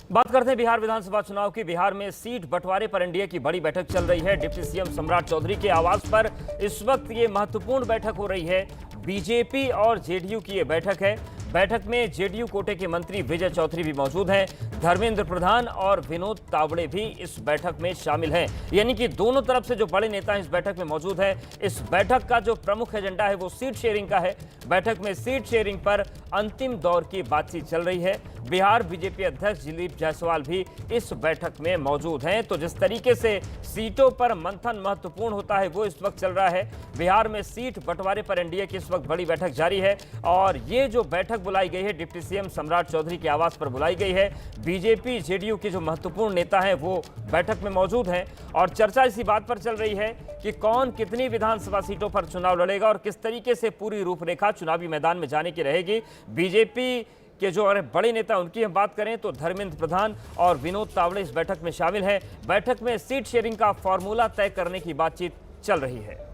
बात करते हैं बिहार विधानसभा चुनाव की। बिहार में सीट बंटवारे पर एनडीए की बड़ी बैठक चल रही है। डिप्टी सीएम सम्राट चौधरी के आवास पर इस वक्त ये महत्वपूर्ण बैठक हो रही है। बीजेपी और जेडीयू की ये बैठक है। बैठक में जेडीयू कोटे के मंत्री विजय चौधरी भी मौजूद हैं। धर्मेंद्र प्रधान और विनोद तावड़े भी इस बैठक में शामिल हैं। यानी कि दोनों तरफ से जो बड़े नेता इस बैठक में मौजूद हैं। इस बैठक का जो प्रमुख एजेंडा है वो सीट शेयरिंग का है। बैठक में सीट शेयरिंग पर अंतिम दौर की बातचीत चल रही है। बिहार बीजेपी अध्यक्ष दिलीप जायसवाल भी इस बैठक में मौजूद हैं। तो जिस तरीके से सीटों पर मंथन महत्वपूर्ण होता है वो इस वक्त चल रहा है। बिहार में सीट बंटवारे पर एनडीए की इस वक्त बड़ी बैठक जारी है और ये जो बैठक बुलाई गई है डिप्टी सीएम सम्राट चौधरी के आवास पर बुलाई गई है। बीजेपी जेडीयू के जो महत्वपूर्ण नेता हैं वो बैठक में मौजूद हैं और चर्चा इसी बात पर चल रही है कि कौन कितनी विधानसभा सीटों पर चुनाव लड़ेगा और किस तरीके से पूरी रूपरेखा चुनावी मैदान में जाने की रहेगी। बीजेपी के जो बड़े नेता उनकी हम बात करें तो धर्मेंद्र प्रधान और विनोद तावड़े इस बैठक में शामिल हैं। बैठक में सीट शेयरिंग का फॉर्मूला तय करने की बातचीत चल रही है।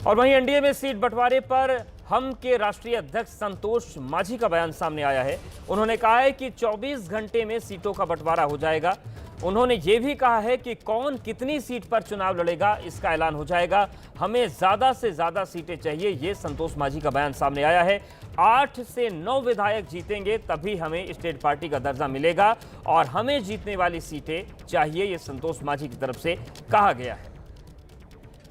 और वहीं एनडीए में सीट बंटवारे पर हम के राष्ट्रीय अध्यक्ष संतोष मांझी का बयान सामने आया है। उन्होंने कहा है कि 24 घंटे में सीटों का बंटवारा हो जाएगा। उन्होंने ये भी कहा है कि कौन कितनी सीट पर चुनाव लड़ेगा इसका ऐलान हो जाएगा। हमें ज्यादा से ज्यादा सीटें चाहिए, ये संतोष मांझी का बयान सामने आया है। 8 से 9 विधायक जीतेंगे तभी हमें स्टेट पार्टी का दर्जा मिलेगा और हमें जीतने वाली सीटें चाहिए, ये संतोष मांझी की तरफ से कहा गया है।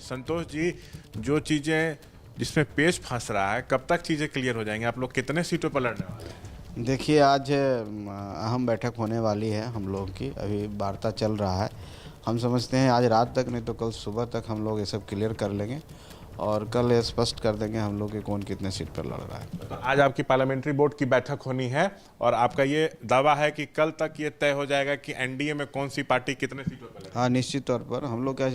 संतोष जी, जो चीज़ें जिसमें पेच फंस रहा है, कब तक चीज़ें क्लियर हो जाएंगी? आप लोग कितने सीटों पर लड़ने वाले हैं? देखिए, आज अहम बैठक होने वाली है हम लोगों की। अभी वार्ता चल रहा है। हम समझते हैं आज रात तक नहीं तो कल सुबह तक हम लोग ये सब क्लियर कर लेंगे और कल ये स्पष्ट कर देंगे हम लोग कि कौन कितने सीट पर लड़ रहा है। तो आज आपकी पार्लियामेंट्री बोर्ड की बैठक होनी है और आपका ये दावा है कि कल तक ये तय हो जाएगा कि एनडीए में कौन सी पार्टी कितने सीटों पर लड़ेगी? हाँ, निश्चित तौर पर हम लोग का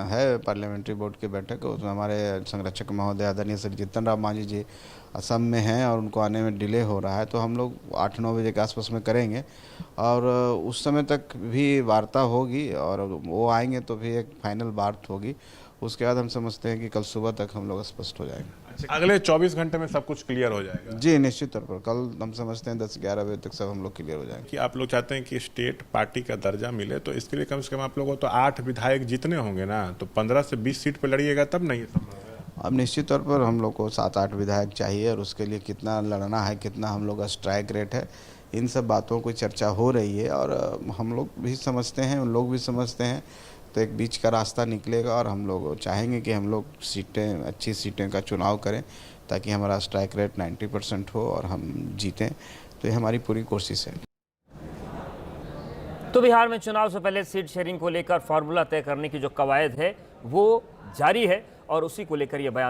है पार्लियामेंट्री बोर्ड की बैठक। उसमें हमारे संरक्षक महोदय आदरणीय श्री जीतन राम मांझी जी असम में हैं और उनको आने में डिले हो रहा है, तो हम लोग 8-9 बजे के आसपास में करेंगे और उस समय तक भी वार्ता होगी और वो आएंगे तो भी एक फाइनल बात होगी। उसके बाद हम समझते हैं कि कल सुबह तक हम लोग स्पष्ट हो जाएंगे। अच्छा, अगले 24 घंटे में सब कुछ क्लियर हो जाएगा? जी, निश्चित तौर पर कल हम समझते हैं 10-11 बजे तक सब हम लोग क्लियर हो जाएंगे। कि आप लोग चाहते हैं कि स्टेट पार्टी का दर्जा मिले, तो इसके लिए कम से कम आप लोगों को तो 8 विधायक जीतने होंगे ना, तो 15 से 20 सीट पर लड़िएगा तब नहीं संभव है। अब निश्चित तौर पर हम लोग को 7-8 विधायक चाहिए और उसके लिए कितना लड़ना है, कितना हम लोग का स्ट्राइक रेट है, इन सब बातों की चर्चा हो रही है और हम लोग भी समझते हैं, उन लोग भी समझते हैं, तो एक बीच का रास्ता निकलेगा और हम लोग चाहेंगे कि हम लोग सीटें, अच्छी सीटें का चुनाव करें ताकि हमारा स्ट्राइक रेट 90% हो और हम जीतें। तो ये हमारी पूरी कोशिश है। तो बिहार में चुनाव से पहले सीट शेयरिंग को लेकर फॉर्मूला तय करने की जो कवायद है वो जारी है और उसी को लेकर यह बयान